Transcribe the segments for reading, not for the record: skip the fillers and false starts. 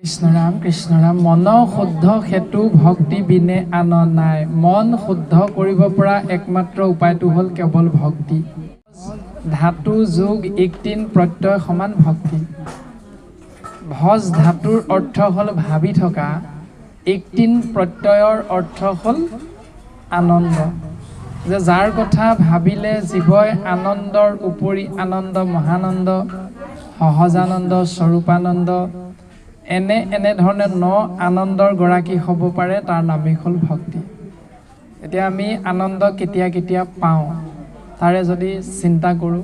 কৃষ্ণ ৰাম মন শুদ্ধ হেতু ভক্তি বিনে আন নাই মন শুদ্ধ কৰিব পৰা একমাত্ৰ উপায়টো হ'ল কেৱল ভক্তি ধাতু যোগ ইকটিন প্ৰত্যয় সমান ভক্তি ভজ ধাতুৰ অৰ্থ হ'ল ভাবি থকা ইকটিন প্ৰত্যয়ৰ অৰ্থ হ'ল আনন্দ যে যাৰ কথা ভাবিলে জীৱই আনন্দৰ উপৰি আনন্দ মহানন্দ সহজানন্দ স্বৰূপানন্দ এনে ধৰণে ন আনন্দৰ গৰাকী হ'ব পাৰে তাৰ নামেই হ'ল ভক্তি এতিয়া আমি আনন্দ কেতিয়া কেতিয়া পাওঁ তাৰে যদি চিন্তা কৰোঁ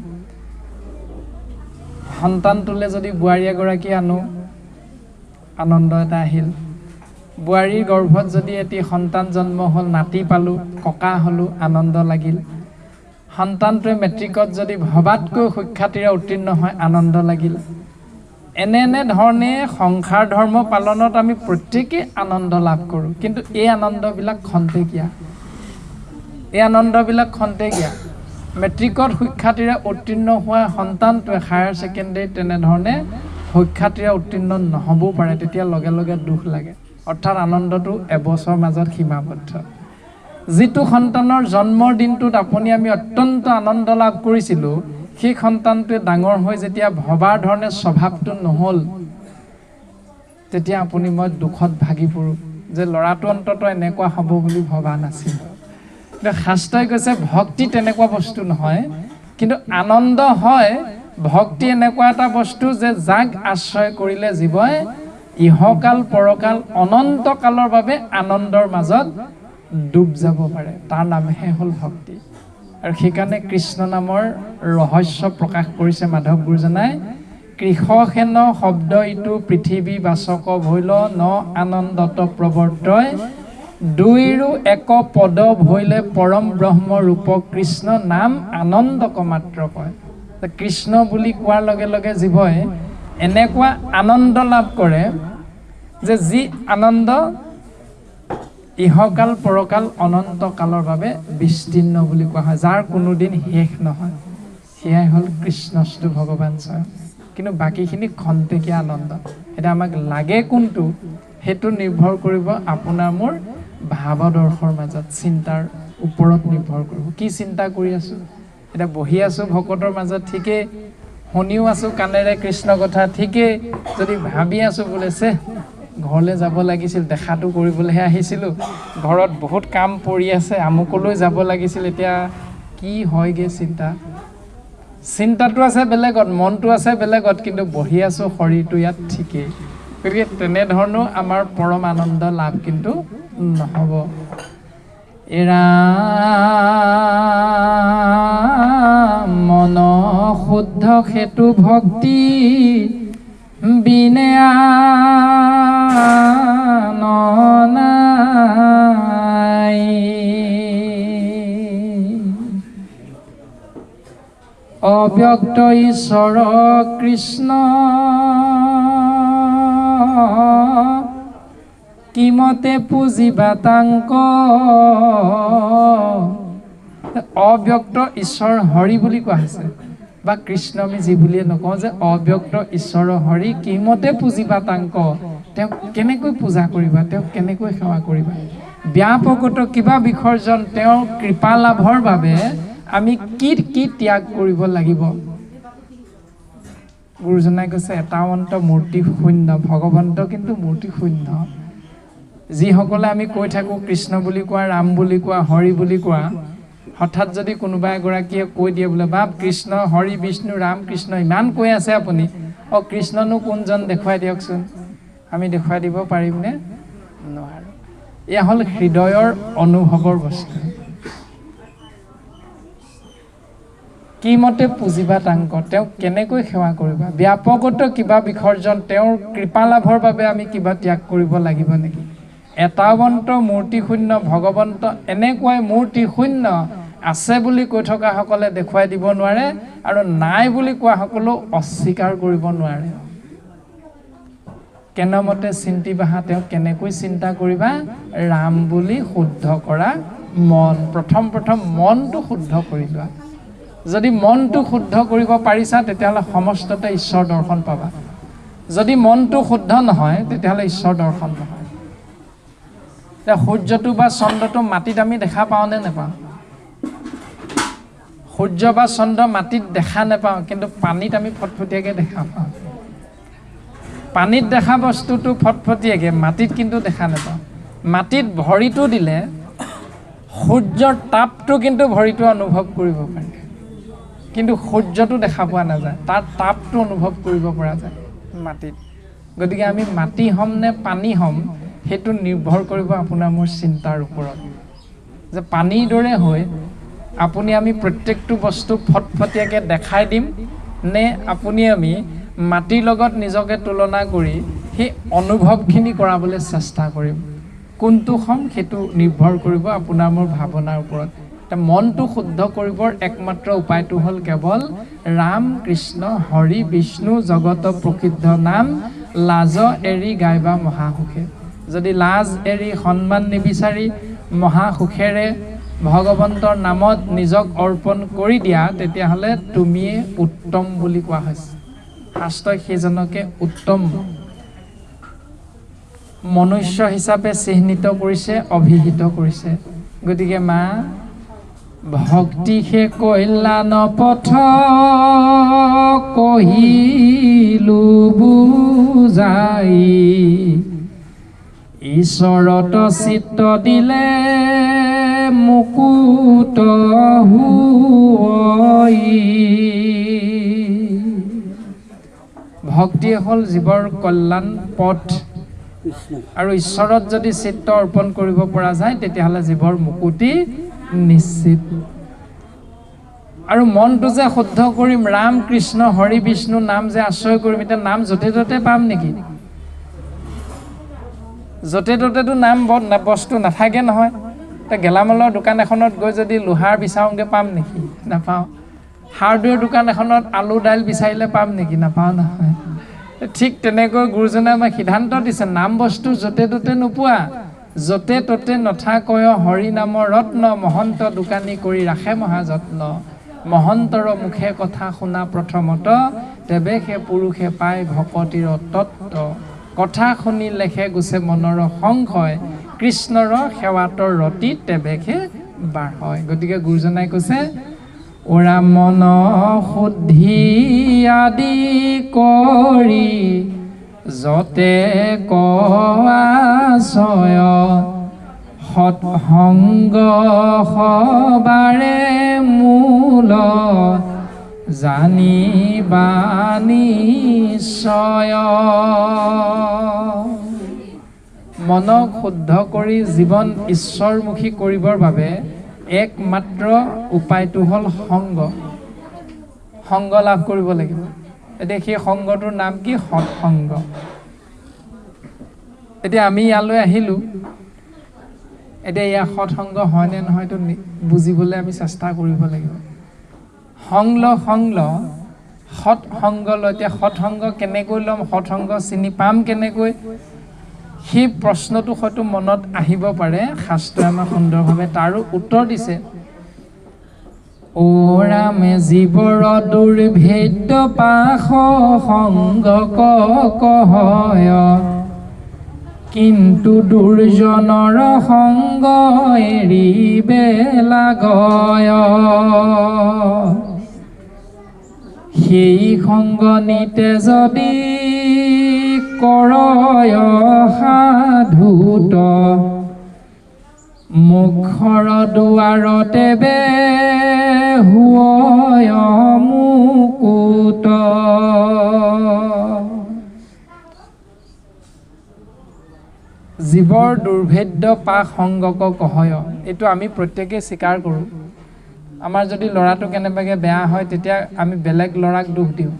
সন্তানটোলে যদি বোৱাৰী এগৰাকী আনো আনন্দ এটা আহিল বোৱাৰীৰ গৰ্ভত যদি এটি সন্তান জন্ম হ'ল নাতি পালোঁ ককা হ'লোঁ আনন্দ লাগিল সন্তানটোৱে মেট্ৰিকত যদি ভবাতকৈ সুখ্যাতিৰে উত্তীৰ্ণ হয় আনন্দ লাগিল এনে ধৰণে সংসাৰ ধৰ্ম পালনত আমি প্ৰত্যেকেই আনন্দ লাভ কৰোঁ কিন্তু এই আনন্দবিলাক খন্তেকীয়া মেট্ৰিকত সুখ্যাতিৰে উত্তীৰ্ণ হোৱা সন্তানটোৱে হায়াৰ ছেকেণ্ডেৰী তেনেধৰণে সুখ্যাতিৰে উত্তীৰ্ণ নহ'বও পাৰে তেতিয়া লগে লগে দুখ লাগে অৰ্থাৎ আনন্দটো এবছৰ মাজত সীমাবদ্ধ যিটো সন্তানৰ জন্মৰ দিনটোত আমি অত্যন্ত আনন্দ লাভ কৰিছিলোঁ সেই সন্তানটোৱে ডাঙৰ হৈ যেতিয়া ভবাৰ ধৰণে স্বভাৱটো নহ'ল তেতিয়া আপুনি মই দুখত ভাগি পৰোঁ যে ল'ৰাটো অন্তত এনেকুৱা হ'ব বুলি ভবা নাছিল কিন্তু শাস্ত্ৰই কৈছে ভক্তি তেনেকুৱা বস্তু নহয় কিন্তু আনন্দ হয় ভক্তি এনেকুৱা এটা বস্তু যে যাক আশ্ৰয় কৰিলে জীৱই ইহকাল পৰকাল অনন্ত কালৰ বাবে আনন্দৰ মাজত ডুব যাব পাৰে তাৰ নামহে হ'ল ভক্তি আৰু সেইকাৰণে কৃষ্ণ নামৰ ৰহস্য প্ৰকাশ কৰিছে মাধৱ গুৰুজনাই কৃষকেন শব্দ ইটো পৃথিৱী বাচক ভৈল ন আনন্দত প্ৰৱৰ্তয় দুইৰো এক পদ ভৈলে পৰম ব্ৰহ্ম ৰূপ কৃষ্ণ নাম আনন্দক মাত্ৰ কয় কৃষ্ণ বুলি কোৱাৰ লগে লগে জীৱই এনেকুৱা আনন্দ লাভ কৰে যে যি আনন্দ ইহকাল পৰকাল অনন্ত কালৰ বাবে বিস্তীৰ্ণ বুলি কোৱা হয় যাৰ কোনোদিন শেষ নহয় সেয়াই হ'ল কৃষ্ণস্তু ভগৱান স্বয়ং কিন্তু বাকীখিনি খন্তেকীয়া আনন্দ এতিয়া আমাক লাগে কোনটো সেইটো নিৰ্ভৰ কৰিব আপোনাৰ মোৰ ভাৱদৰ্শৰ মাজত চিন্তাৰ ওপৰত নিৰ্ভৰ কৰিব কি চিন্তা কৰি আছোঁ এতিয়া বহি আছোঁ ভকতৰ মাজত ঠিকেই শুনিও আছোঁ কাণেৰে কৃষ্ণ কথা ঠিকেই যদি ভাবি আছোঁ বোলে ঘৰলৈ যাব লাগিছিল দেখাটো কৰিবলৈহে আহিছিলোঁ ঘৰত বহুত কাম পৰি আছে আমুকলৈ যাব লাগিছিল এতিয়া কি হয়গৈ চিন্তাটো আছে বেলেগত মনটো আছে বেলেগত কিন্তু বহি আছোঁ শৰীৰটো ইয়াত ঠিকেই গতিকে তেনেধৰণেও আমাৰ পৰম আনন্দ লাভ কিন্তু নহ'ব এৰা মন শুদ্ধ সেইটো ভক্তি বিনে আন নাই অব্যক্ত ঈশ্বৰ কৃষ্ণ কিমতে পুজিবা তাংক অব্যক্ত ঈশ্বৰ হৰি বুলি কোৱা হৈছে বা কৃষ্ণ আমি যি বুলিয়ে নকওঁ যে অব্যক্ত ঈশ্বৰ হৰি কিমতে পুজিবা তাংক তেওঁক কেনেকৈ পূজা কৰিবা তেওঁক কেনেকৈ সেৱা কৰিবা ব্যাপকত কিবা বিসৰ্জন তেওঁৰ কৃপা লাভৰ বাবে আমি কি ত্যাগ কৰিব লাগিব গুৰুজনাই কৈছে এটাৱন্ত মূৰ্তি শূন্য ভগৱন্ত কিন্তু মূৰ্তি শূন্য যিসকলে আমি কৈ থাকোঁ কৃষ্ণ বুলি কোৱা ৰাম বুলি কোৱা হৰি বুলি কোৱা হঠাৎ যদি কোনোবা এগৰাকীয়ে কৈ দিয়ে বোলে বাপ কৃষ্ণ হৰি বিষ্ণু ৰাম কৃষ্ণ ইমান কৈ আছে আপুনি কৃষ্ণনো কোনজন দেখুৱাই দিয়কচোন আমি দেখুৱাই দিব পাৰিমনে নোৱাৰোঁ এয়া হ'ল হৃদয়ৰ অনুভৱৰ বস্তু কিমতে পুজিবা তাংক তেওঁক কেনেকৈ সেৱা কৰিবা ব্যাপকত কিবা বিসৰ্জন তেওঁৰ কৃপা লাভৰ বাবে আমি কিবা ত্যাগ কৰিব লাগিব নেকি এটাৱন্ত মূৰ্তি শূন্য ভগৱন্ত এনেকুৱাই মূৰ্তি শূন্য আছে বুলি কৈ থকাসকলে দেখুৱাই দিব নোৱাৰে আৰু নাই বুলি কোৱাসকলেও অস্বীকাৰ কৰিব নোৱাৰে কেনেমতে চিন্তিবাহা তেওঁক কেনেকৈ চিন্তা কৰিবা ৰাম বুলি শুদ্ধ কৰা মন প্ৰথম মনটো শুদ্ধ কৰি লোৱা যদি মনটো শুদ্ধ কৰিব পাৰিছা তেতিয়াহ'লে সমস্ততে ঈশ্বৰ দৰ্শন পাবা যদি মনটো শুদ্ধ নহয় তেতিয়াহ'লে ঈশ্বৰ দৰ্শন নহয়। এতিয়া সূৰ্যটো বা চন্দ্ৰটো মাটিত আমি দেখা পাওঁনে নেপাওঁ? সূৰ্য বা চন্দ্ৰ মাটিত দেখা নেপাওঁ, কিন্তু পানীত আমি ফটফটীয়াকৈ দেখা পাওঁ। পানীত দেখা বস্তুটো ফটফটীয়াকৈ, মাটিত কিন্তু দেখা নেপাওঁ। মাটিত ভৰিটো দিলে সূৰ্যৰ তাপটো কিন্তু ভৰিটো অনুভৱ কৰিব পাৰে, কিন্তু সূৰ্যটো দেখা পোৱা নাযায়, তাৰ তাপটো অনুভৱ কৰিব পৰা যায় মাটিত। গতিকে আমি মাটি হ'ম নে পানী হ'ম সেইটো নিৰ্ভৰ কৰিব আপোনাৰ মোৰ চিন্তাৰ ওপৰত। যে পানীৰ দৰে হৈ আপুনি আমি প্ৰত্যেকটো বস্তু ফটফটীয়াকৈ দেখাই দিম নে আপুনি আমি মাটিৰ লগত নিজকে তুলনা কৰি সেই অনুভৱখিনি কৰাবলৈ চেষ্টা কৰিম। কোনটো হ'ম সেইটো নিৰ্ভৰ কৰিব আপোনাৰ মোৰ ভাৱনাৰ ওপৰত। এতিয়া মনটো শুদ্ধ কৰিবৰ একমাত্ৰ উপায়টো হ'ল কেৱল ৰাম কৃষ্ণ হৰি বিষ্ণু জগত প্ৰসিদ্ধ নাম লাজ এৰি গাইবা মহাসুখে। যদি লাজ এৰি সন্মান নিবিচাৰি মহাসুখেৰে ভগৱন্তৰ নামত নিজক অৰ্পণ কৰি দিয়া, তেতিয়াহ'লে তুমিয়ে উত্তম বুলি কোৱা হৈছে। শাস্ত্ৰই সেইজনকে উত্তম মনুষ্য হিচাপে চিহ্নিত কৰিছে, অভিহিত কৰিছে। গতিকে মা, ভক্তিহে কল্যাণ পথ কহিলো বুজাই, ঈশ্বৰত চিত্ত দিলে মুকুত হুই। ভক্তিয়ে হ'ল জীৱৰ কল্যাণ পথ, আৰু ঈশ্বৰত যদি চিত্ত অৰ্পণ কৰিব পৰা যায় তেতিয়াহ'লে জীৱৰ মুকুতি নিশ্চিত। আৰু মনটো যে শুদ্ধ কৰিম, ৰাম কৃষ্ণ হৰি বিষ্ণু নাম যে আশ্ৰয় কৰিম, এতিয়া নাম য'তে ত'তে পাম নেকি? য'তে ত'তেতো নাম বস্তু নাথাকে নহয়। এতিয়া গেলামালৰ দোকান এখনত গৈ যদি লোহাৰ বিচাৰোঁগৈ পাম নেকি? নাপাওঁ। হাৰ্ডৱেৰ দোকান এখনত আলু দাইল বিচাৰিলে পাম নেকি? নাপাওঁ নহয়। ঠিক তেনেকৈ গুৰুজনে আমাক সিদ্ধান্ত দিছে, নাম বস্তু য'তে ত'তে নোপোৱা, য'তে ত'তে নথাকয় হৰি নামৰ ৰত্ন, মহন্ত দোকানী কৰি ৰাখে মহাযত্ন। মহন্তৰ মুখে কথা শুনা প্ৰথমত, তেবে সে পুৰুষে পায় ভকতিৰ তত্ত্ব। কথা শুনি লেখে গুছে মনৰ সংশয়, কৃষ্ণৰ সেৱাতৰ ৰতি তেবেহে বাৰ হয়। গতিকে গুৰুজনাই কৈছে, ওৰা মন শুদ্ধি আদি কৰি যতে কয়, সৎসংগ সবাৰে মূল, জানিবা নিশ্চয়। মনক শুদ্ধ কৰি জীৱন ঈশ্বৰমুখী কৰিবৰ বাবে একমাত্ৰ উপায়টো হ'ল সংগ। সংগ লাভ কৰিব লাগিব। এতিয়া সেই সংগটোৰ নাম কি? সৎসংগ। এতিয়া আমি ইয়ালৈ আহিলোঁ, এতিয়া ইয়াৰ সৎসংগ হয়নে নহয়তো বুজিবলৈ আমি চেষ্টা কৰিব লাগিব। সংল সৎসংগ লৈ, এতিয়া সৎসংগ কেনেকৈ ল'ম, সৎসংগ চিনি পাম কেনেকৈ, সেই প্ৰশ্নটো হয়তো মনত আহিব পাৰে। শাস্ত্ৰই আমাক সুন্দৰভাৱে তাৰো উত্তৰ দিছে। ও ৰামে জীৱৰ দুৰ্ভেদ্য পাশ সংগ কহয়, কিন্তু দুৰ্জনৰ সংগ এৰিবে লাগয়। সেই সংগ নিতে যদি কৰয় সাধুত, মুখৰ দুৱাৰতে বে হুয় মুকুত। জীৱৰ দুৰ্ভেদ্য পাশ সংগক কহয়, এইটো আমি প্ৰত্যেকেই স্বীকাৰ কৰোঁ। আমাৰ যদি ল'ৰাটো কেনেবাকৈ বেয়া হয় তেতিয়া আমি বেলেগ ল'ৰাক দুখ দিওঁ।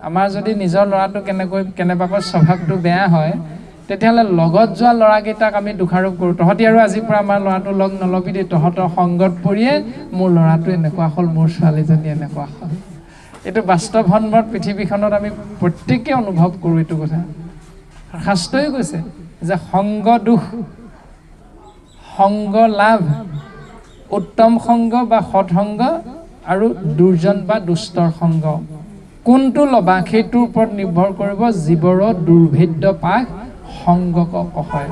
আমাৰ যদি নিজৰ ল'ৰাটো কেনেবাকৈ স্বভাৱটো বেয়া হয় তেতিয়াহ'লে লগত যোৱা ল'ৰাকেইটাক আমি দোষাৰোপ কৰোঁ। তহঁতি আৰু আজিৰ পৰা আমাৰ ল'ৰাটো লগ নলবি দেই, তহঁতৰ সংগত পৰিয়ে মোৰ ল'ৰাটো এনেকুৱা হ'ল, মোৰ ছোৱালীজনী এনেকুৱা হ'ল। এইটো বাস্তৱসন্মত পৃথিৱীখনত আমি প্ৰত্যেকেই অনুভৱ কৰোঁ এইটো কথা। শাস্ত্ৰই কৈছে যে সংগ দুখ, সংগ লাভ, উত্তম সংগ বা সৎসংগ আৰু দুৰ্জন বা দুষ্টৰ সংগ। কোনটো ল'বা সেইটোৰ ওপৰত নিৰ্ভৰ কৰিব জীৱৰ দুৰ্ভেদ্য পাক সংগক কহয়।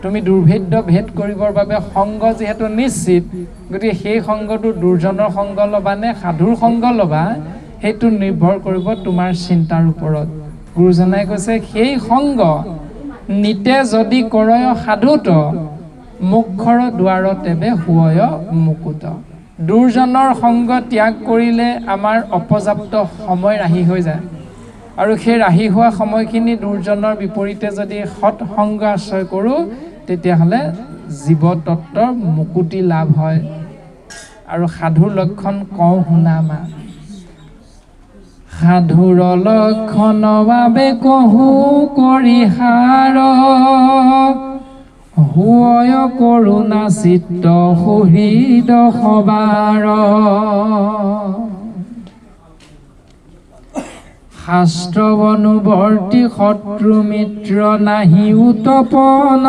তুমি দুৰ্ভেদ্য ভেদ কৰিবৰ বাবে সংগ যিহেতু নিশ্চিত, গতিকে সেই সংগটো দুৰ্জনৰ সংগ ল'বা নে সাধুৰ সংগ ল'বা সেইটো নিৰ্ভৰ কৰিব তোমাৰ চিন্তাৰ ওপৰত। গুৰুজনাই কৈছে সেই সংগ নিতে যদি কৰয় সাধুত মুখৰ দুৱাৰত তেবে শুৱয় মুকুত। দুৰ্জনৰ সংগ ত্যাগ কৰিলে আমাৰ অপৰ্যাপ্ত সময় ৰাহি হৈ যায়, আৰু সেই ৰাহি হোৱা সময়খিনি দুৰ্জনৰ বিপৰীতে যদি সৎ সংগ আশ্ৰয় কৰোঁ তেতিয়াহ'লে জীৱতত্বৰ মুকুতি লাভ হয়। আৰু সাধুৰ লক্ষণ কওঁ শুনা মা। সাধুৰ লক্ষণ বাবে কহো কৰিহাৰ হুয় কৰোণা চিত্ত সুহৃদ সবাৰ। শাস্ত্ৰ অনুবৰ্তী শত্ৰু মিত্ৰ নাহি উতপন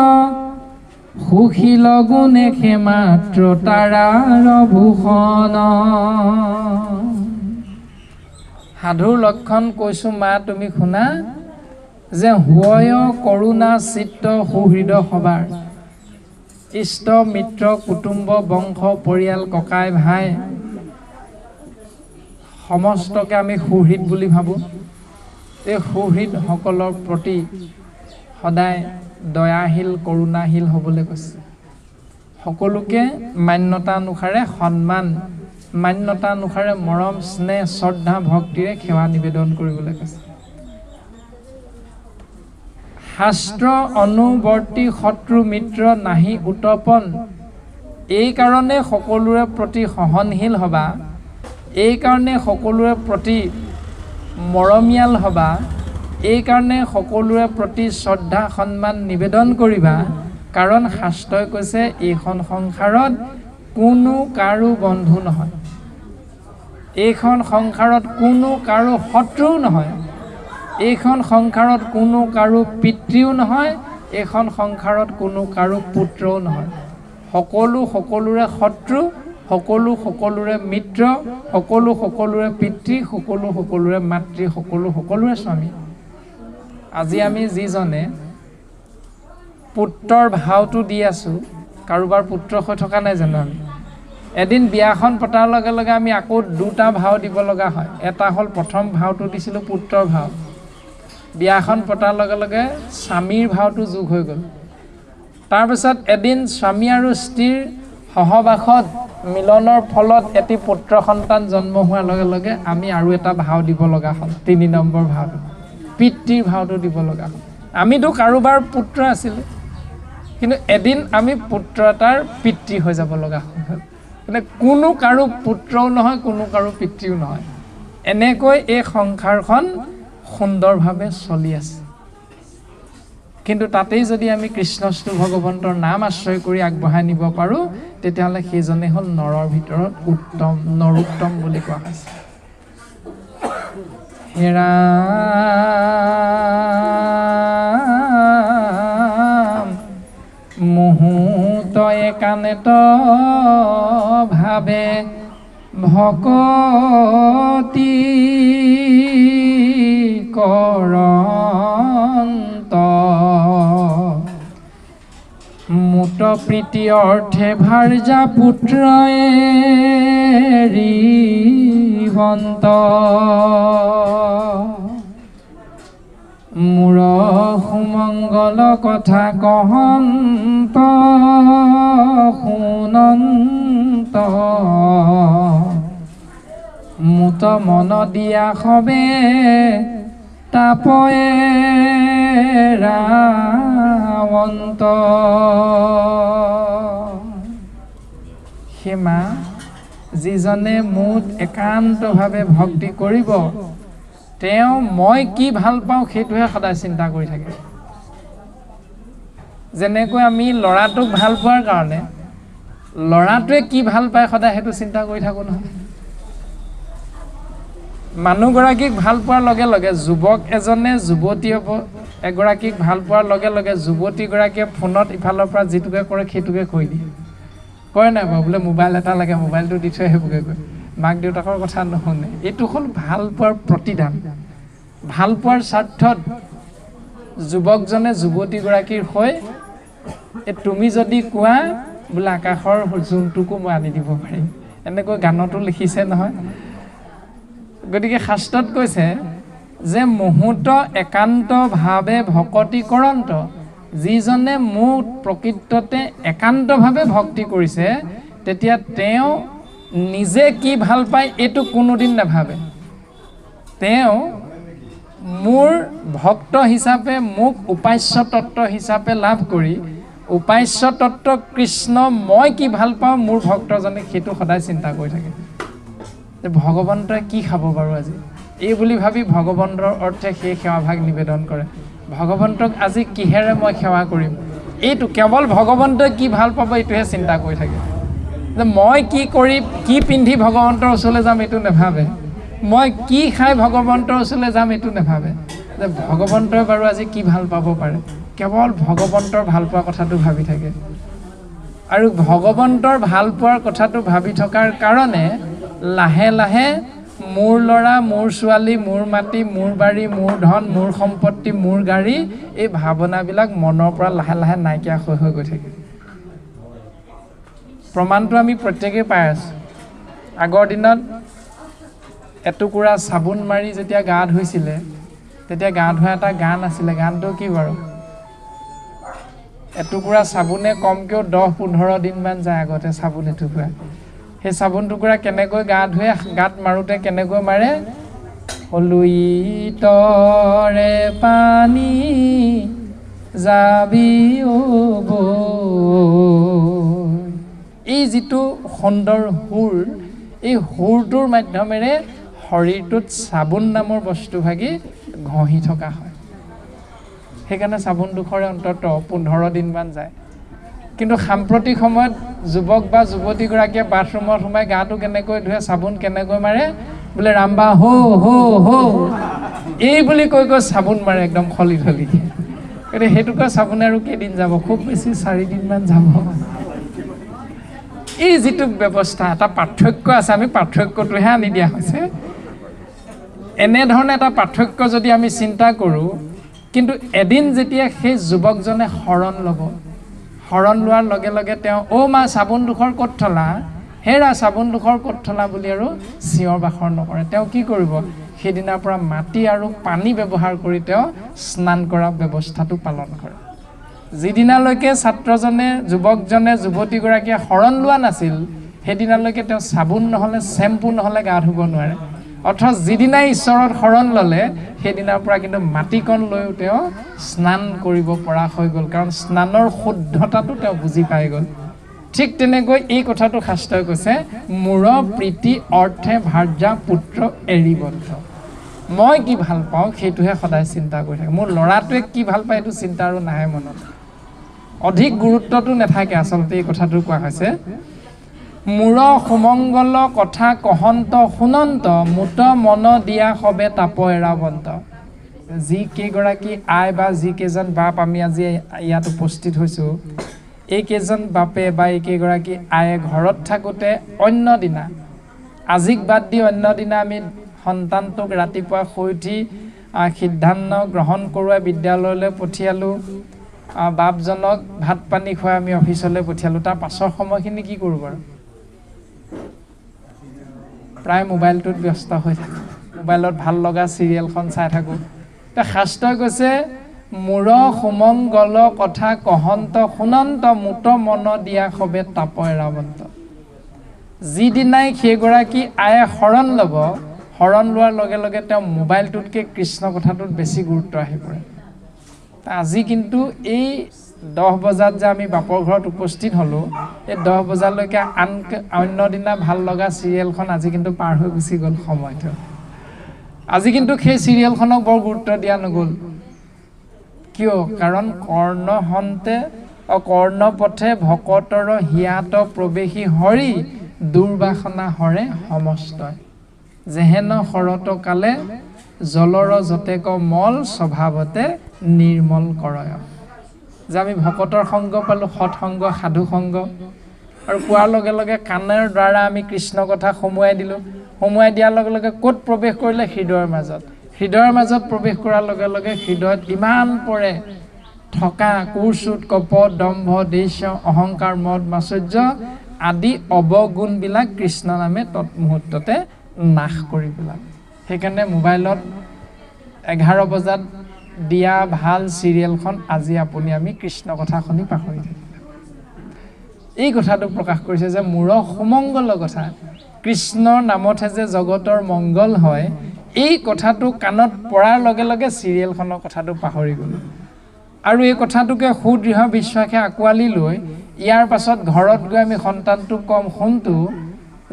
সুশীল গুণে ক্ষেমাত্ৰ তাৰাৰ ভূষণ। সাধুৰ লক্ষণ কৈছোঁ মা তুমি শুনা, যে হুয় কৰোণা চিত্ত সুহৃদ সবাৰ। ইষ্ট মিত্ৰ কুটুম্ব বংশ পৰিয়াল ককাই ভাই সমস্তকে আমি সুহৃদ বুলি ভাবোঁ। এই সুহৃদসকলৰ প্ৰতি সদায় দয়াশীল কৰোণাশীল হ'বলৈ কৈছে। সকলোকে মান্যতা অনুসাৰে সন্মান, মান্যতা অনুসাৰে মৰম স্নেহ শ্ৰদ্ধা ভক্তিৰে সেৱা নিবেদন কৰিবলৈ কৈছে। শাস্ত্ৰ অনুবৰ্তী শত্ৰু মিত্ৰ নাহি উতপন। এই কাৰণে সকলোৰে প্ৰতি সহনশীল হ'বা, এই কাৰণে সকলোৰে প্ৰতি মৰমীয়াল হ'বা, এই কাৰণে সকলোৰে প্ৰতি শ্ৰদ্ধা সন্মান নিবেদন কৰিবা। কাৰণ শাস্ত্ৰই কৈছে এইখন সংসাৰত কোনো কাৰো বন্ধু নহয়, এইখন সংসাৰত কোনো কাৰো শত্ৰুও নহয়, এইখন সংসাৰত কোনো কাৰো পিতৃও নহয়, এইখন সংসাৰত কোনো কাৰো পুত্ৰও নহয়। সকলো সকলোৰে শত্ৰু, সকলো সকলোৰে মিত্ৰ, সকলো সকলোৰে পিতৃ, সকলো সকলোৰে মাতৃ, সকলো সকলোৰে স্বামী। আজি আমি যিজনে পুত্ৰৰ ভাওটো দি আছোঁ, কাৰোবাৰ পুত্ৰ হৈ থকা নাই জানো আমি? এদিন বিয়াখন পতাৰ লগে লগে আমি আকৌ দুটা ভাও দিব লগা হয়। এটা হ'ল প্ৰথম ভাওটো দিছিলোঁ পুত্ৰৰ ভাও, বিয়াখন পতাৰ লগে লগে স্বামীৰ ভাওটো যোগ হৈ গ'ল। তাৰপিছত এদিন স্বামী আৰু স্ত্ৰীৰ সহবাসত মিলনৰ ফলত এটি পুত্ৰ সন্তান জন্ম হোৱাৰ লগে লগে আমি আৰু এটা ভাও দিব লগা হ'ল, ৩ নম্বৰ ভাওটো, পিতৃৰ ভাওটো দিব লগা হ'ল। আমিতো কাৰোবাৰ পুত্ৰ আছিলোঁ, কিন্তু এদিন আমি পুত্ৰ এটাৰ পিতৃ হৈ যাব লগা হ'ল। মানে কোনো কাৰো পুত্ৰও নহয়, কোনো কাৰো পিতৃও নহয়। এনেকৈ এই সংসাৰখন সুন্দৰভাৱে চলি আছে। কিন্তু তাতেই যদি আমি কৃষ্ণস্তু ভগৱন্তৰ নাম আশ্ৰয় কৰি আগবঢ়াই নিব পাৰোঁ, তেতিয়াহ'লে সেইজনে হ'ল নৰৰ ভিতৰত উত্তম, নৰোত্তম বুলি কোৱা হৈছে। হেৰা মুহূৰ্তয়ে কানেত ভাবে ভকতি কৰন্ত মুত প্ৰীতি অৰ্থে ভাৰ্যা পুত্ৰয়ে ৰিবন্ত মূৰ সুমংগল কথা কহন্ত শুনন্ত মুত মন দিয়া সবে তাপয়ে ৰাৱন্ত। সেই মা যিজনে মোত একান্তভাৱে ভক্তি কৰিব, তেওঁ মই কি ভাল পাওঁ সেইটোহে সদায় চিন্তা কৰি থাকে। যেনেকৈ আমি ল'ৰাটোক ভাল পোৱাৰ কাৰণে ল'ৰাটোৱে কি ভাল পায় সদায় সেইটো চিন্তা কৰি থাকোঁ নহয়। মানুহগৰাকীক ভাল পোৱাৰ লগে লগে যুৱক এজনে যুৱতী এগৰাকীক ভাল পোৱাৰ লগে লগে যুৱতীগৰাকীয়ে ফোনত ইফালৰ পৰা যিটোকে কৰে সেইটোকে কৈ দিয়ে। কয় নাই বাৰু বোলে মোবাইল এটা লাগে, মোবাইলটো দি থৈ সেইবোৰকে কয়। মাক দেউতাকৰ কথা নুশুনে এইটো হ'ল ভাল পোৱাৰ প্ৰতিদান ভাল পোৱাৰ স্বাৰ্থত যুৱকজনে যুৱতীগৰাকীৰ হৈ তুমি যদি কোৱা বোলে আকাশৰ জোনটোকো মই আনি দিব পাৰিম এনেকৈ গানতো লিখিছে নহয় গতিকে শাস্ত্ৰত কৈছে যে মুহূৰ্ত একান্তভাৱে ভকতি কৰন্ত যিজনে মোক প্ৰকৃততে একান্তভাৱে ভক্তি কৰিছে তেতিয়া তেওঁ নিজে কি ভাল পায় এইটো কোনোদিন নাভাবে তেওঁ মোৰ ভক্ত হিচাপে মোক উপাস্য তত্ত্ব হিচাপে লাভ কৰি উপাস্য তত্ত্ব কৃষ্ণ মই কি ভাল পাওঁ মোৰ ভক্তজনে সেইটো সদায় চিন্তা কৰি থাকে যে ভগৱন্তই কি খাব বাৰু আজি এই বুলি ভাবি ভগৱন্তৰ অৰ্থে সেই সেৱাভাগ নিবেদন কৰে ভগৱন্তক আজি কিহেৰে মই সেৱা কৰিম এইটো কেৱল ভগৱন্তই কি ভাল পাব এইটোহে চিন্তা কৰি থাকে যে মই কি কৰি কি পিন্ধি ভগৱন্তৰ ওচৰলৈ যাম এইটো নাভাবে মই কি খাই ভগৱন্তৰ ওচৰলৈ যাম এইটো নাভাবে যে ভগৱন্তই বাৰু আজি কি ভাল পাব পাৰে কেৱল ভগৱন্তৰ ভাল পোৱা কথাটো ভাবি থাকে আৰু ভগৱন্তৰ ভাল পোৱাৰ কথাটো ভাবি থকাৰ কাৰণে লাহে লাহে মোৰ ল'ৰা মোৰ ছোৱালী মোৰ মাটি মোৰ বাৰী মোৰ ধন মোৰ সম্পত্তি মোৰ গাড়ী এই ভাৱনাবিলাক মনৰ পৰা লাহে লাহে নাইকিয়া হৈ হৈ গৈ থাকে প্ৰমাণটো আমি প্ৰত্যেকেই পাই আছোঁ আগৰ দিনত এটুকুৰা চাবোন মাৰি যেতিয়া গা ধুইছিলে তেতিয়া গা ধোৱা এটা গান আছিলে গানটো কি বাৰু এটুকুৰা চাবোনে কমকৈও 10-15 দিনমান যায় আগতে চাবোন এটুকুৰা সেই চাবোন টুকুৰা কেনেকৈ গা ধুৱে গাত মাৰোঁতে কেনেকৈ মাৰে লুইতৰে পানী যাবি এই যিটো সুন্দৰ সুৰ এই সুৰটোৰ মাধ্যমেৰে শৰীৰটোত চাবোন নামৰ বস্তু ভাগি ঘঁহি থকা হয় সেইকাৰণে চাবোন দুখৰে অন্তত 15 দিনমান যায় কিন্তু সাম্প্ৰতিক সময়ত যুৱক বা যুৱতীগৰাকীয়ে বাথৰুমত সোমাই গাটো কেনেকৈ ধুৱে চাবোন কেনেকৈ মাৰে বোলে ৰাম্বা হো হো হো এই বুলি কৈ কৈ চাবোন মাৰে একদম খলি খলি গতিকে সেইটোকৈ চাবোনে আৰু কেইদিন যাব খুব বেছি 4 দিনমান যাব এই যিটো ব্যৱস্থা এটা পাৰ্থক্য আছে আমি পাৰ্থক্যটোহে আনি দিয়া হৈছে এনেধৰণে এটা পাৰ্থক্য যদি আমি চিন্তা কৰোঁ কিন্তু এদিন যেতিয়া সেই যুৱকজনে শৰণ ল'ব শৰণ লোৱাৰ লগে লগে তেওঁ মা চাবোন দুখৰ ক'ত থলা হেৰা চাবোন দুখৰ ক'ত থলা বুলি আৰু চিঞৰ বাখৰ নকৰে তেওঁ কি কৰিব সেইদিনাৰ পৰা মাটি আৰু পানী ব্যৱহাৰ কৰি তেওঁ স্নান কৰা ব্যৱস্থাটো পালন কৰে যিদিনালৈকে ছাত্ৰজনে যুৱকজনে যুৱতীগৰাকীয়ে শৰণ লোৱা নাছিল সেইদিনালৈকে তেওঁ চাবোন নহ'লে চেম্পু নহ'লে গা ধুব নোৱাৰে অৰ্থাৎ যিদিনাই ঈশ্বৰৰ শৰণ ল'লে সেইদিনাৰ পৰা কিন্তু মাটিকণ লৈও তেওঁ স্নান কৰিব পৰা হৈ গ'ল কাৰণ স্নানৰ শুদ্ধতাটো তেওঁ বুজি পাই গ'ল ঠিক তেনেকৈ এই কথাটো শাস্ত্ৰই কৈছে মূৰ প্ৰীতি অৰ্থে ভাৰ্যা পুত্ৰ এৰিবদ্ধ মই কি ভাল পাওঁ সেইটোহে সদায় চিন্তা কৰি থাকে মোৰ ল'ৰাটোৱে কি ভাল পায় এইটো চিন্তা আৰু নাহে মনত অধিক গুৰুত্বটো নাথাকে আচলতে এই কথাটো কোৱা হৈছে মূৰ সুমংগল কথা কহন্ত শুনন্ত মুত মন দিয়া হবে তাপ এৰাবন্ত যি কেইগৰাকী আই বা যি কেইজন বাপ আমি আজি ইয়াত উপস্থিত হৈছোঁ এই কেইজন বাপে বা এই কেইগৰাকী আয়ে ঘৰত থাকোঁতে অন্য দিনা আজিক বাদ দি অন্য দিনা আমি সন্তানটোক ৰাতিপুৱা শুই উঠি সিদ্ধান্ত গ্ৰহণ কৰোৱাই বিদ্যালয়লৈ পঠিয়ালোঁ বাপজনক ভাত পানী খুৱাই আমি অফিচলৈ পঠিয়ালোঁ তাৰ পাছৰ সময়খিনি কি কৰোঁ বাৰু প্ৰায় মোবাইলটোত ব্যস্ত হৈ থাকোঁ মোবাইলত ভাল লগা চিৰিয়েলখন চাই থাকোঁ এতিয়া শাস্ত্ৰই কৈছে মূৰ সুমংগল কথা কহন্ত শুনন্ত মুত মন দিয়া হবে তাপ এৰাবন্ত যিদিনাই সেইগৰাকী আয়ে শৰণ ল'ব শৰণ লোৱাৰ লগে লগে তেওঁ মোবাইলটোতকৈ কৃষ্ণ কথাটোত বেছি গুৰুত্ব আহি পৰে আজি কিন্তু এই 10 বজাত যে আমি বাপৰ ঘৰত উপস্থিত হ'লোঁ এই 10 বজালৈকে অন্য দিনা ভাল লগা চিৰিয়েলখন আজি কিন্তু পাৰ হৈ গুচি গ'ল সময়টো আজি কিন্তু সেই চিৰিয়েলখনক বৰ গুৰুত্ব দিয়া নগ'ল কিয় কাৰণ কৰ্ণপথে ভকতৰ হিয়াত প্ৰৱেশী হৰি দুৰ্বাসনা হৰে সমস্তই যেহেন শৰত কালে জলৰ যতেক মল স্বভাৱতে নিৰ্মল কৰয় যে আমি ভকতৰ সংগ পালোঁ সৎসংগ সাধু সংগ আৰু কোৱাৰ লগে লগে কাণৰ দ্বাৰা আমি কৃষ্ণ কথা সমুৱাই দিলোঁ সমুৱাই দিয়াৰ লগে লগে ক'ত প্ৰৱেশ কৰিলে হৃদয়ৰ মাজত প্ৰৱেশ কৰাৰ লগে লগে হৃদয়ত ইমান পৰে থকা কুৰচুত কপট দম্ভ দেশ্য অহংকাৰ মদ মাচৰ্য আদি অৱগুণবিলাক কৃষ্ণ নামে তৎমুহূৰ্ততে নাশ কৰি পেলালে সেইকাৰণে মোবাইলত 11 বজাত দিয়া ভাল চিৰিয়েলখন আজি আপুনি আমি কৃষ্ণ কথা শুনি পাহৰি থাকিলে এই কথাটো প্ৰকাশ কৰিছে যে মূৰ সুমংগল কথা কৃষ্ণৰ নামতহে যে জগতৰ মংগল হয় এই কথাটো কাণত পৰাৰ লগে লগে চিৰিয়েলখনৰ কথাটো পাহৰি গ'ল আৰু এই কথাটোকে সুদৃঢ় বিশ্বাসে আঁকোৱালি লৈ ইয়াৰ পাছত ঘৰত গৈ আমি সন্তানটোক কম শুনটো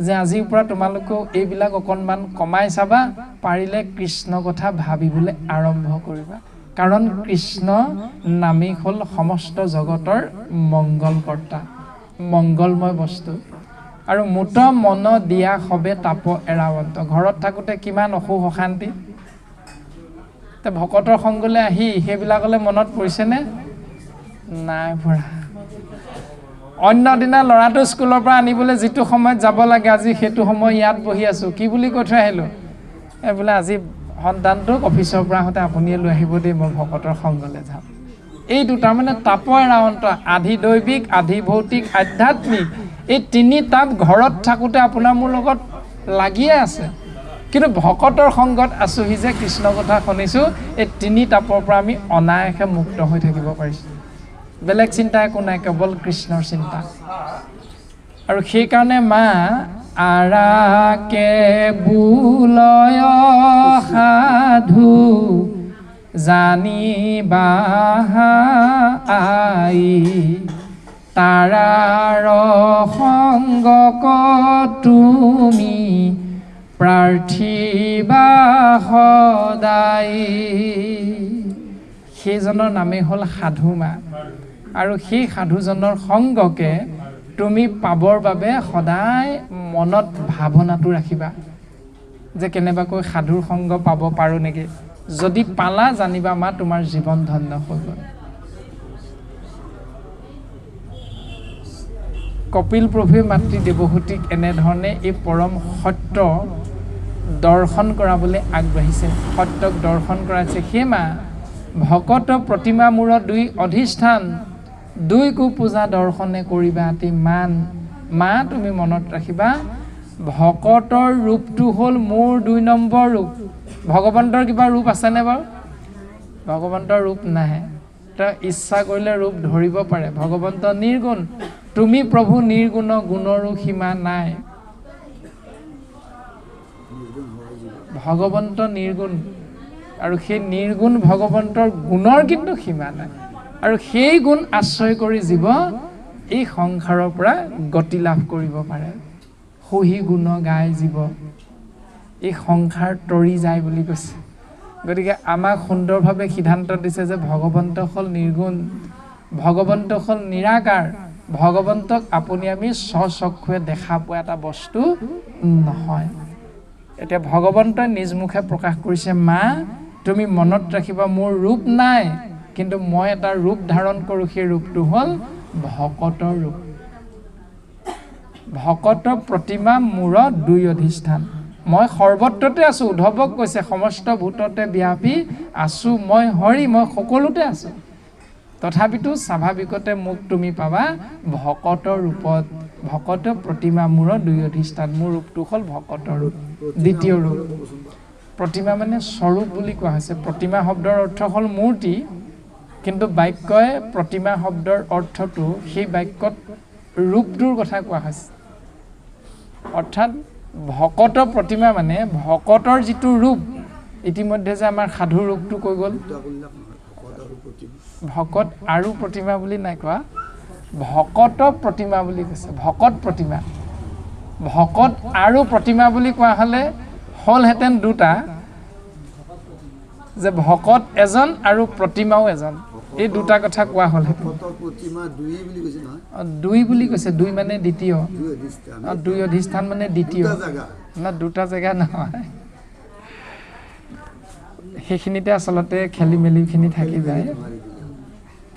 যে আজিৰ পৰা তোমালোকেও এইবিলাক অকণমান কমাই চাবা পাৰিলে কৃষ্ণ কথা ভাবিবলৈ আৰম্ভ কৰিবা কাৰণ কৃষ্ণ নামেই হ'ল সমস্ত জগতৰ মংগলকৰ্তা মংগলময় বস্তু আৰু মুত মন দিয়া হবে তাপ এৰাৱন্ত ঘৰত থাকোঁতে কিমান অসুখ অশান্তি তে ভকতৰ সংগলৈ আহি সেইবিলাকলৈ মনত পৰিছেনে নাই পৰা অন্য দিনা ল'ৰাটো স্কুলৰ পৰা আনিবলৈ যিটো সময়ত যাব লাগে আজি সেইটো সময় ইয়াত বহি আছোঁ কি বুলি কৈ থৈ আহিলোঁ বোলে আজি সন্তানটোক অফিচৰ পৰা আহোঁতে আপুনিয়ে লৈ আহিব দেই মই ভকতৰ সংগলৈ যাম এইটো তাৰমানে তাপ এৰাৱন্ত আধি দৈবিক আধি ভৌতিক আধ্যাত্মিক এই তিনি তাপ ঘৰত থাকোঁতে আপোনাৰ মোৰ লগত লাগিয়ে আছে কিন্তু ভকতৰ সংগত আছোহি যে কৃষ্ণ কথা শুনিছোঁ এই তিনি তাপৰ পৰা আমি অনায়াসে মুক্ত হৈ থাকিব পাৰিছোঁ বেলেগ চিন্তা একো নাই কেৱল কৃষ্ণৰ চিন্তা আৰু সেইকাৰণে মা আৰাকে বুলয় সাধু জানিবা আই তাৰাৰ সংগ তুমি প্ৰাৰ্থিবা সদায় সেইজনৰ নামেই হ'ল সাধু মা আৰু সেই সাধুজনৰ সংগকে তুমি পাবৰ বাবে সদায় মনত ভাৱনাটো ৰাখিবা যে কেনেবাকৈ সাধুৰ সংগ পাব পাৰোঁ নেকি যদি পালা জানিবা মা তোমাৰ জীৱন ধন্য হৈ গ'ল কপিল প্ৰভুৱে মাতৃ দেৱহূতিক এনেধৰণে এই পৰম সত্য দৰ্শন কৰাবলৈ আগবাঢ়িছে সত্যক দৰ্শন কৰাইছে সেই মা ভকত প্ৰতিমা মূৰত 2 অধিষ্ঠান 2 কো পূজা দৰ্শনে কৰিবা অতি মান মা তুমি মনত ৰাখিবা ভকতৰ ৰূপটো হ'ল মোৰ 2 নম্বৰ ৰূপ ভগৱন্তৰ কিবা ৰূপ আছেনে বাৰু ভগৱন্তৰ ৰূপ নাহে তেওঁ ইচ্ছা কৰিলে ৰূপ ধৰিব পাৰে ভগৱন্ত নিৰ্গুণ তুমি প্ৰভু নিৰ্গুণ গুণৰো সীমা নাই ভগৱন্ত নিৰ্গুণ আৰু সেই নিৰ্গুণ ভগৱন্তৰ গুণৰ কিন্তু সীমা নাই আৰু সেই গুণ আশ্ৰয় কৰি জীৱ এই সংসাৰৰ পৰা গতি লাভ কৰিব পাৰে সহি গুণ গাই জীৱ এই সংসাৰ তৰি যায় বুলি কৈছে গতিকে আমাক সুন্দৰভাৱে সিদ্ধান্ত দিছে যে ভগৱন্ত হ'ল নিৰ্গুণ ভগৱন্ত হ'ল নিৰাকাৰ ভগৱন্তক আপুনি আমি স্বচক্ষুৱে দেখা পোৱা এটা বস্তু নহয় এতিয়া ভগৱন্তই নিজ মুখে প্ৰকাশ কৰিছে মা তুমি মনত ৰাখিবা মোৰ ৰূপ নাই কিন্তু মই এটা ৰূপ ধাৰণ কৰোঁ সেই ৰূপটো হ'ল ভকতৰ ৰূপ ভকত প্ৰতিমা মূৰত 2 অধিষ্ঠান মই সৰ্বত্ৰতে আছোঁ উদ্ধৱক কৈছে সমস্ত ভূততে ব্যাপী আছোঁ মই হৰি মই সকলোতে আছোঁ তথাপিতো স্বাভাৱিকতে মোক তুমি পাবা ভকতৰ ৰূপত ভকত প্ৰতিমা মূৰত 2 অধিষ্ঠান মোৰ ৰূপটো হ'ল ভকতৰ ৰূপ দ্বিতীয় ৰূপ প্ৰতিমা মানে স্বৰূপ বুলি কোৱা হৈছে প্ৰতিমা শব্দৰ অৰ্থ হ'ল মূৰ্তি কিন্তু বাক্যই প্ৰতিমা শব্দৰ অৰ্থটো সেই বাক্যত ৰূপটোৰ কথা কোৱা হৈছে অৰ্থাৎ ভকত প্ৰতিমা মানে ভকতৰ যিটো ৰূপ ইতিমধ্যে যে আমাৰ সাধু ৰূপটো কৈ গ'ল ভকত আৰু প্ৰতিমা বুলি নাই কোৱা ভকত প্ৰতিমা বুলি কৈছে ভকত প্ৰতিমা ভকত আৰু প্ৰতিমা বুলি কোৱা হ'লে হ'লহেঁতেন 2টা যে ভকত এজন আৰু প্ৰতিমাও এজন এই 2টা কথা কোৱা হ'লহেঁতেন 2 বুলি কৈছে 2 মানে দ্বিতীয় 2 অধিষ্ঠান মানে দ্বিতীয় না 2টা জেগা নহয় সেইখিনিতে আচলতে খেলি মেলিখিনি থাকি যায়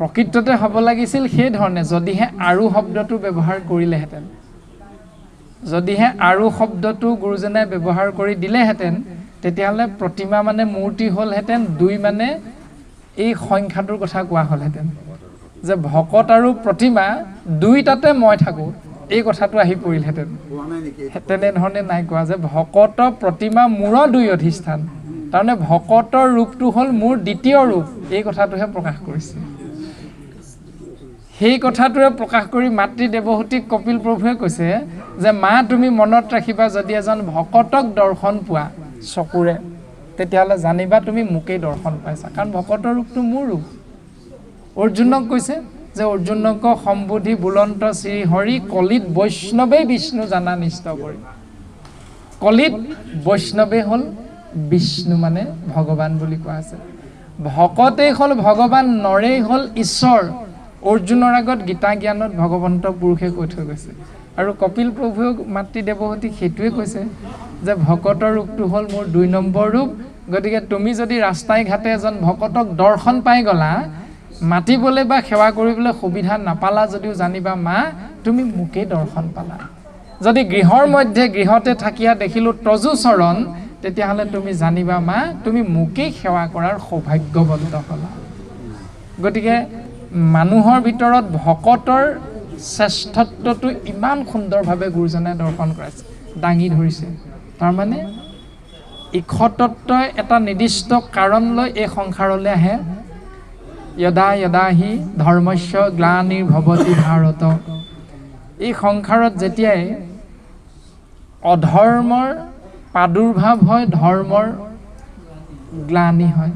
প্ৰকৃততে হ'ব লাগিছিল সেই ধৰণে যদিহে আৰু শব্দটো ব্যৱহাৰ কৰিলেহেঁতেন যদিহে আৰু শব্দটো গুৰুজনাই ব্যৱহাৰ কৰি দিলেহেঁতেন তেতিয়াহ'লে প্ৰতিমা মানে মূৰ্তি হ'লহেঁতেন 2 মানে এই সংখ্যাটোৰ কথা কোৱা হ'লহেঁতেন যে ভকত আৰু প্ৰতিমা দুইটাতে মই থাকোঁ এই কথাটো আহি পৰিলহেঁতেন তেনেধৰণে নাই কোৱা যে ভকত প্ৰতিমা মূৰ 2 অধিষ্ঠান তাৰমানে ভকতৰ ৰূপটো হ'ল মোৰ দ্বিতীয় ৰূপ এই কথাটোহে প্ৰকাশ কৰিছে সেই কথাটোৱে প্ৰকাশ কৰি মাতৃ দেৱহূতিক কপিল প্ৰভুৱে কৈছে যে মা তুমি মনত ৰাখিবা যদি এজন ভকতক দৰ্শন পোৱা চকুৰে তেতিয়াহ'লে জানিবা তুমি মোকেই দৰ্শন পাইছা কাৰণ ভকতৰ ৰূপটো মোৰ ৰূপ অৰ্জুনক কৈছে যে অৰ্জুনক সম্বোধি বুলন্ত শ্ৰী হৰি কলিত বৈষ্ণৱে বিষ্ণু জানা নিষ্ঠ কৰি কলিত বৈষ্ণৱে হ'ল বিষ্ণু মানে ভগৱান বুলি কোৱা আছে ভকতেই হ'ল ভগৱান নৰেই হ'ল ঈশ্বৰ অৰ্জুনৰ আগত গীতা জ্ঞানত ভগৱন্ত পুৰুষে কৈ থৈ গৈছে আৰু কপিল প্ৰভুৱেও মাতৃ দেৱহূতিক সেইটোৱে কৈছে যে ভকতৰ ৰূপটো হ'ল মোৰ 2 নম্বৰ ৰূপ গতিকে তুমি যদি ৰাস্তাই ঘাটে এজন ভকতক দৰ্শন পাই গলা মাতিবলৈ বা সেৱা কৰিবলৈ সুবিধা নাপালা যদিও জানিবা মা তুমি মোকেই দৰ্শন পালা যদি গৃহৰ মধ্যে গৃহতে থাকিয়া দেখিলোঁ তজু চৰণ তেতিয়াহ'লে তুমি জানিবা মা তুমি মোকেই সেৱা কৰাৰ সৌভাগ্যৱন্ত হ'লা গতিকে মানুহৰ ভিতৰত ভকতৰ শ্ৰেষ্ঠত্বটো ইমান সুন্দৰভাৱে গুৰুজনাই দৰ্শন কৰাইছে দাঙি ধৰিছে তাৰমানে ইখতত্বই এটা নিৰ্দিষ্ট কাৰণ লৈ এই সংসাৰলৈ আহে यदा यदा हि धर्मस्य ग्लानिर्भवति भारत এই সংসাৰত যেতিয়াই অধৰ্মৰ প্ৰাদুৰ্ভাৱ হয় ধৰ্মৰ গ্লানি হয়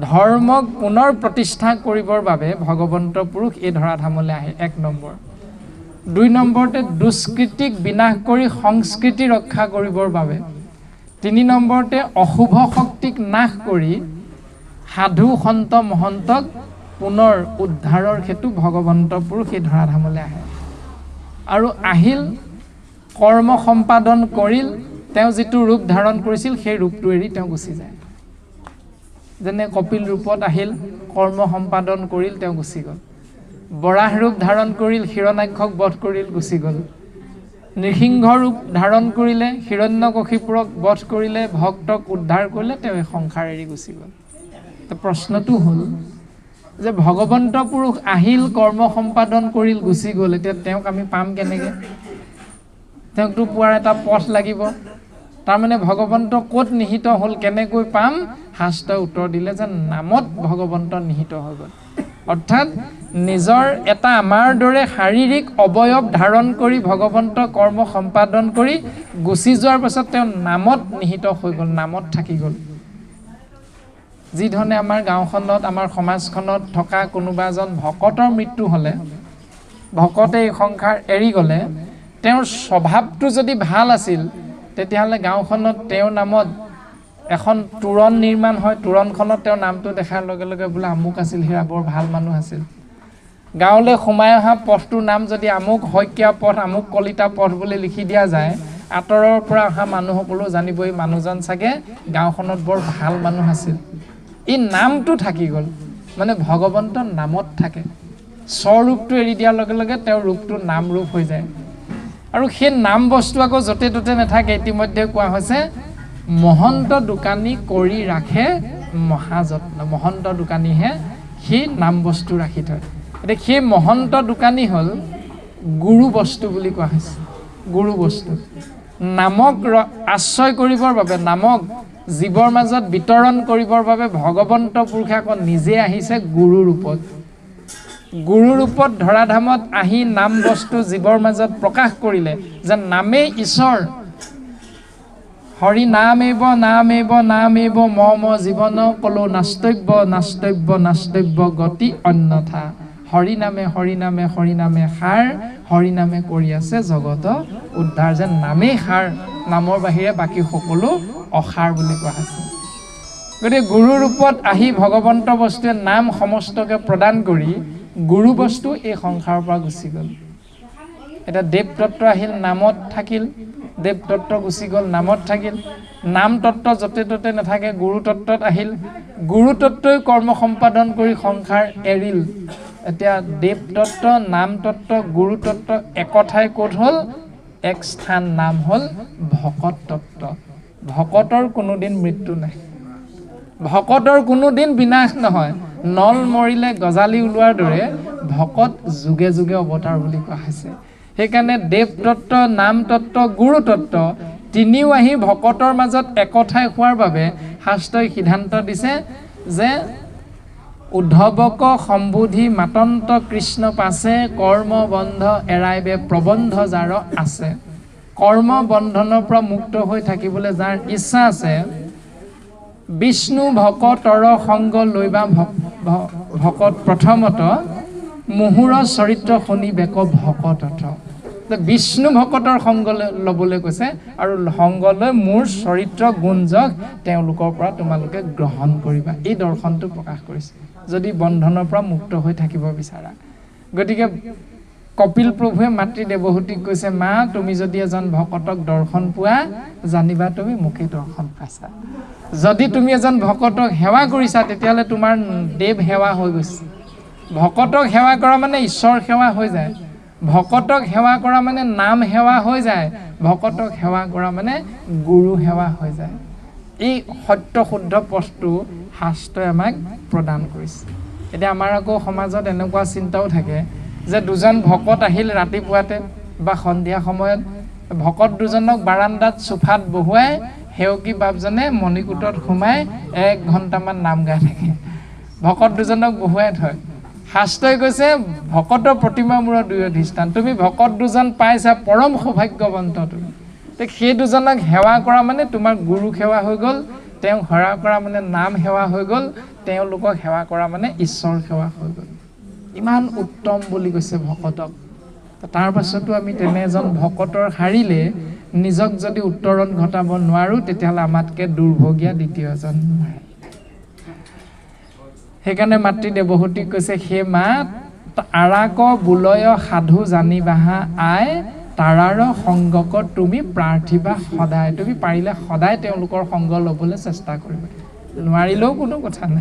ধৰ্মক পুনৰ প্ৰতিষ্ঠা কৰিবৰ বাবে ভগৱন্ত পুৰুষ এই ধৰাধামলৈ আহে 1 নম্বৰ 2 নম্বৰতে দুষ্কৃতিক বিনাশ কৰি সংস্কৃতি ৰক্ষা কৰিবৰ বাবে 3 নম্বৰতে অশুভ শক্তিক নাশ কৰি সাধু সন্ত মহন্তক পুনৰ উদ্ধাৰৰ হেতু ভগৱন্ত পুৰুষ এই ধৰাধামলৈ আহে আৰু আহিল কৰ্ম সম্পাদন কৰিল তেওঁ যিটো ৰূপ ধাৰণ কৰিছিল সেই ৰূপটো এৰি তেওঁ গুচি যায় যেনে কপিল ৰূপত আহিল কৰ্ম সম্পাদন কৰিল তেওঁ গুচি গ'ল বৰাহ ৰূপ ধাৰণ কৰিল হিৰণ্যাক্ষক বধ কৰিল গুচি গ'ল নৃসিংহ ৰূপ ধাৰণ কৰিলে হিৰণ্যকশিপুৰক বধ কৰিলে ভক্তক উদ্ধাৰ কৰিলে তেওঁ এই সংসাৰ এৰি গুচি গ'ল প্ৰশ্নটো হ'ল যে ভগৱন্ত পুৰুষ আহিল কৰ্ম সম্পাদন কৰিল গুচি গ'ল এতিয়া তেওঁক আমি পাম কেনেকৈ তেওঁকতো পোৱাৰ এটা পথ লাগিব তাৰমানে ভগৱন্ত ক'ত নিহিত হ'ল কেনেকৈ পাম শাস্ত্ৰই উত্তৰ দিলে যে নামত ভগৱন্ত নিহিত হৈ গ'ল অৰ্থাৎ নিজৰ এটা আমাৰ দৰে শাৰীৰিক অৱয়ব ধাৰণ কৰি ভগৱন্ত কৰ্ম সম্পাদন কৰি গুচি যোৱাৰ পাছত তেওঁ নামত নিহিত হৈ গ'ল নামত থাকি গ'ল যি ধৰণে আমাৰ গাঁওখনত আমাৰ সমাজখনত থকা কোনোবা এজন ভকতৰ মৃত্যু হ'লে ভকতে এই সংসাৰ এৰি গ'লে তেওঁৰ স্বভাৱটো যদি ভাল আছিল তেতিয়াহ'লে গাঁওখনত তেওঁৰ নামত এখন তোৰণ নিৰ্মাণ হয় তোৰণখনত তেওঁৰ নামটো দেখাৰ লগে লগে বোলে আমুক আছিল হেৰা বৰ ভাল মানুহ আছিল গাঁৱলৈ সোমাই অহা পথটোৰ নাম যদি আমুক শইকীয়া পথ আমুক কলিতা পথ বুলি লিখি দিয়া যায় আঁতৰৰ পৰা অহা মানুহসকলেও জানিব এই মানুহজন চাগে গাঁওখনত বৰ ভাল মানুহ আছিল এই নামটো থাকি গ'ল মানে ভগৱন্ত নামত থাকে স্বৰূপটো এৰি দিয়াৰ লগে লগে তেওঁৰ ৰূপটো নাম ৰূপ হৈ যায় আৰু সেই নাম বস্তু আকৌ য'তে ত'তে নাথাকে ইতিমধ্যে কোৱা হৈছে মহন্ত দোকানী কৰি ৰাখে মহাযত্ন মহন্ত দোকানীহে সেই নাম বস্তু ৰাখি থয় এতিয়া সেই মহন্ত দোকানী হ'ল গুৰু বস্তু বুলি কোৱা হৈছে গুৰু বস্তু নামক আশ্ৰয় কৰিবৰ বাবে নামক জীৱৰ মাজত বিতৰণ কৰিবৰ বাবে ভগৱন্ত পুৰুষে আকৌ নিজে আহিছে গুৰু ৰূপত ধৰাধামত আহি নাম বস্তু জীৱৰ মাজত প্ৰকাশ কৰিলে যে নামেই ঈশ্বৰ হৰি নামেব মম জীৱন কলো নাস্তব্য গতি অন্যথা হৰি নামে সাৰ হৰি নামে কৰি আছে জগত উদ্ধাৰ যেন নামেই সাৰ নামৰ বাহিৰে বাকী সকলো অসাৰ বুলি কোৱা হৈছে গতিকে গুৰু ৰূপত আহি ভগৱন্ত বস্তুৱে নাম সমস্তকে প্ৰদান কৰি গুৰু বস্তু এই সংসাৰৰ পৰা গুচি গ'ল এতিয়া দেৱতত্ত্ব আহিল নামত থাকিল দেৱ তত্ত্ব গুচি গ'ল, নামত থাকিল। নাম তত্ত্ব য'তে ত'তে নাথাকে, গুৰু তত্ত্বত আহিল। গুৰু তত্ত্বই কৰ্ম সম্পাদন কৰি সংসাৰ এৰিল। এতিয়া দেৱ তত্ত্ব, নাম তত্ত্ব, গুৰু তত্ত্ব একঠাই ক'ত হ'ল? এক স্থান, নাম হ'ল ভকত তত্ত্ব। ভকতৰ কোনোদিন মৃত্যু নাই, ভকতৰ কোনোদিন বিনাশ নহয়। নল মৰিলে গজালি ওলোৱাৰ দৰে ভকত যুগে যুগে অৱতাৰ বুলি কোৱা হৈছে। সেইকাৰণে দেৱ তত্ত্ব, নাম তত্ত্ব, গুৰু তত্ত্ব তিনিও আহি ভকতৰ মাজত একঠাই হোৱাৰ বাবে শাস্ত্ৰই সিদ্ধান্ত দিছে যে উদ্ধৱক সম্বোধি মাতন্ত কৃষ্ণ পাছে, কৰ্ম বন্ধ এৰাইবে প্ৰবন্ধ যাৰ আছে। কৰ্ম বন্ধনৰ পৰা মুক্ত হৈ থাকিবলৈ যাৰ ইচ্ছা আছে, বিষ্ণু ভকতৰ সংগ লৈবা ভকত প্ৰথমত, মুহুৰ চৰিত্ৰ শুনি বেক ভকতথ। বিষ্ণু ভকতৰ সংগ ল'বলৈ কৈছে, আৰু সংগ লৈ মোৰ চৰিত্ৰ গুঞ্জক তেওঁলোকৰ পৰা তোমালোকে গ্ৰহণ কৰিবা। এই দৰ্শনটো প্ৰকাশ কৰিছে যদি বন্ধনৰ পৰা মুক্ত হৈ থাকিব বিচাৰা। গতিকে কপিল প্ৰভুৱে মাতৃ দেৱহূতিক কৈছে, মা তুমি যদি এজন ভকতক দৰ্শন পোৱা, জানিবা তুমি মোকেই দৰ্শন পাইছা। যদি তুমি এজন ভকতক সেৱা কৰিছা, তেতিয়াহ'লে তোমাৰ দেৱ সেৱা হৈ গৈছে। ভকতক সেৱা কৰা মানে ঈশ্বৰ সেৱা হৈ যায়। ভকতক সেৱা কৰা মানে নাম সেৱা হৈ যায়। ভকতক সেৱা কৰা মানে গুৰু সেৱা হৈ যায়। এই সত্য শুদ্ধ পথটো শাস্ত্ৰই আমাক প্ৰদান কৰিছে। এতিয়া আমাৰ আকৌ সমাজত এনেকুৱা চিন্তাও থাকে যে দুজন ভকত আহিল ৰাতিপুৱাতে বা সন্ধিয়া সময়ত, ভকত দুজনক বাৰান্দাত চোফাত বহুৱাই সেৱকী বাপজনে মণিকূটত সোমাই 1 ঘণ্টামান নাম গাই থাকে। ভকত দুজনক বহুৱাই থয়। শাস্ত্ৰই কৈছে ভকতৰ প্ৰতিমা মূৰৰ 2 অধিষ্ঠান। তুমি ভকত দুজন পাইছা, পৰম সৌভাগ্যৱন্ত তুমি। সেই দুজনক সেৱা কৰা মানে তোমাৰ গুৰু সেৱা হৈ গ'ল, তেওঁক সেৱা কৰা মানে নাম সেৱা হৈ গ'ল, তেওঁলোকক সেৱা কৰা মানে ঈশ্বৰ সেৱা হৈ গ'ল। ইমান উত্তম বুলি কৈছে ভকতক। তাৰ পাছতো আমি তেনে এজন ভকতৰ হাৰিলে নিজক যদি উত্তৰণ ঘটাব নোৱাৰোঁ, তেতিয়াহ'লে আমাতকৈ দুৰ্ভগীয়া দ্বিতীয় এজন নোৱাৰে। সেইকাৰণে মাতৃ দেৱহূতিক কৈছে, সেই মা আৰাক বুলয় সাধু জানিবাহা আই, তাৰাৰ সংগক তুমি প্ৰাৰ্থিবা সদায়। তুমি পাৰিলে সদায় তেওঁলোকৰ সংগ ল'বলৈ চেষ্টা কৰিবা, নোৱাৰিলেও কোনো কথা নাই।